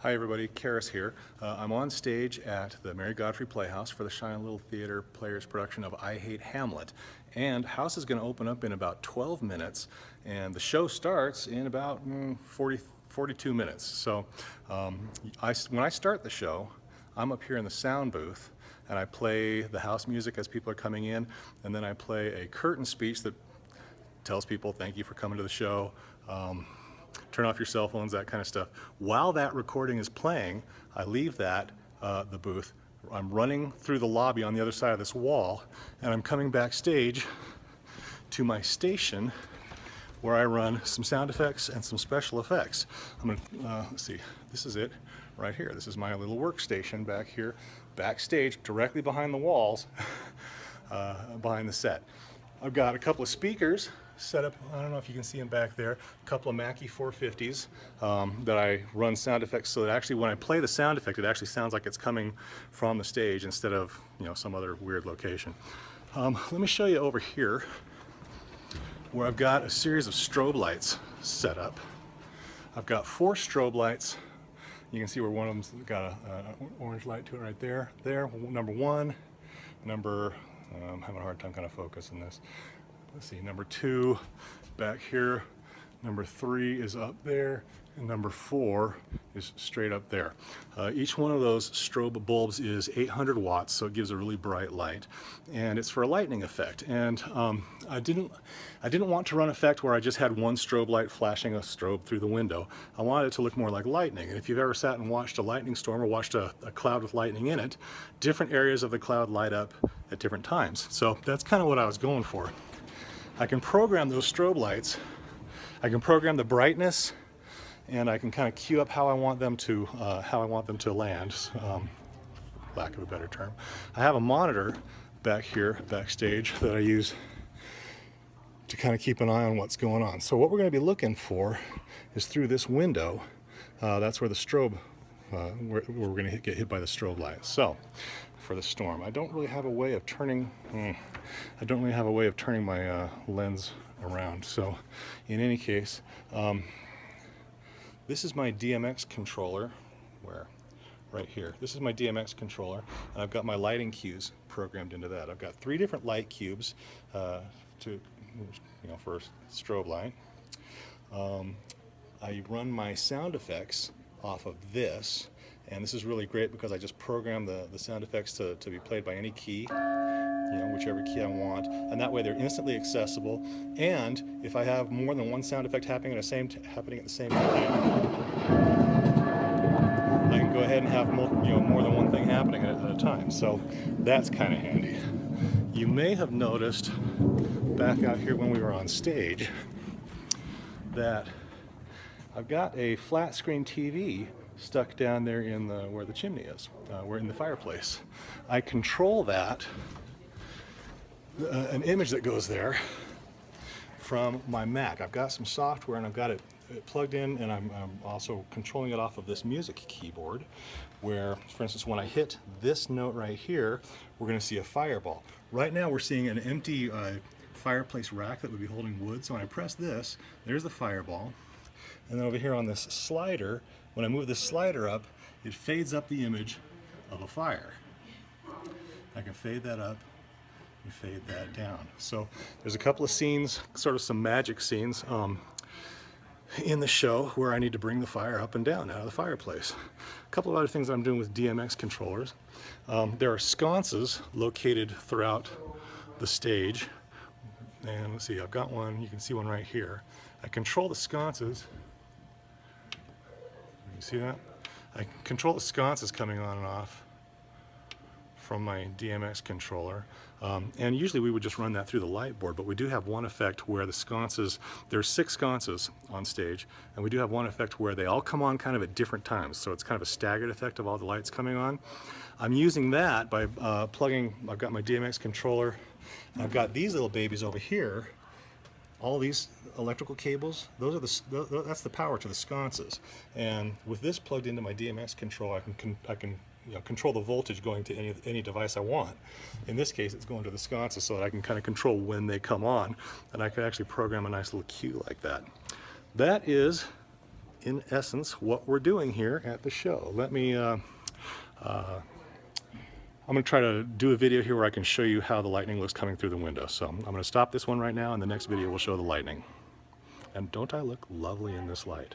Hi everybody, Karis here. I'm on stage at the Mary Godfrey Playhouse for the Shine Little Theater Players production of I Hate Hamlet. And house is going to open up in about 12 minutes and the show starts in about 42 minutes. So when I start the show, I'm up here in the sound booth and I play the house music as people are coming in, and then I play a curtain speech that tells people thank you for coming to the show. Turn off your cell phones, that kind of stuff. While that recording is playing, I leave the booth. I'm running through the lobby on the other side of this wall, and I'm coming backstage to my station where I run some sound effects and some special effects. I'm gonna, let's see, this is it right here. This is my little workstation back here, backstage, directly behind the walls, behind the set. I've got a couple of speakers set up. I don't know if you can see them back there. A couple of Mackie 450s that I run sound effects so that actually when I play the sound effect, it actually sounds like it's coming from the stage instead of, you know, some other weird location. Let me show you over here where I've got a series of strobe lights set up. I've got 4 strobe lights. You can see where one of them's got an orange light to it right there. There, number 1, I'm having a hard time kind of focusing this. Let's see, number 2 back here, number 3 is up there, and number 4 is straight up there. Each one of those strobe bulbs is 800 watts, so it gives a really bright light, and it's for a lightning effect. And I didn't want to run effect where I just had one strobe light flashing a strobe through the window. I wanted it to look more like lightning. And if you've ever sat and watched a lightning storm or watched a cloud with lightning in it, different areas of the cloud light up at different times. So that's kind of what I was going for. I can program those strobe lights. I can program the brightness, and I can kind of cue up how I want them to land, lack of a better term. I have a monitor back here backstage that I use to kind of keep an eye on what's going on. So what we're going to be looking for is through this window. That's where the strobe, where we're going to get hit by the strobe light. So for the storm, I don't really have a way of turning. I don't really have a way of turning my lens around. So in any case, this is my DMX controller. Where? Right here. This is my DMX controller, and I've got my lighting cues programmed into that. I've got 3 different light cubes for a strobe light. I run my sound effects off of this, and this is really great because I just program the sound effects to be played by any key, whichever key I want, and that way they're instantly accessible. And if I have more than one sound effect happening at the same time, I can go ahead and have more than one thing happening at a time. So that's kind of handy. You may have noticed back out here when we were on stage that I've got a flat screen TV stuck down there in where the chimney is. We're in the fireplace. I control that, an image that goes there, from my Mac. I've got some software and I've got it plugged in, and I'm also controlling it off of this music keyboard where, for instance, when I hit this note right here, we're going to see a fireball. Right now we're seeing an empty fireplace rack that would be holding wood. So when I press this, there's the fireball. And then over here on this slider, when I move this slider up, it fades up the image of a fire. I can fade that up and fade that down. So there's a couple of scenes, sort of some magic scenes in the show where I need to bring the fire up and down out of the fireplace. A couple of other things I'm doing with DMX controllers. There are sconces located throughout the stage. And let's see, I've got one, you can see one right here. I control the sconces. You see that? I control the sconces coming on and off from my DMX controller. And usually we would just run that through the light board, but we do have one effect where the sconces, there's 6 sconces on stage, and we do have one effect where they all come on kind of at different times. So it's kind of a staggered effect of all the lights coming on. I'm using that by plugging, I've got my DMX controller, and I've got these little babies over here. All these electrical cables, those are that's the power to the sconces. And with this plugged into my DMX controller, I can control the voltage going to any device I want. In this case, it's going to the sconces so that I can kind of control when they come on, and I can actually program a nice little cue like that. That is in essence, what we're doing here at the show. Let me, I'm going to try to do a video here where I can show you how the lightning looks coming through the window. So I'm going to stop this one right now, and the next video will show the lightning. And don't I look lovely in this light?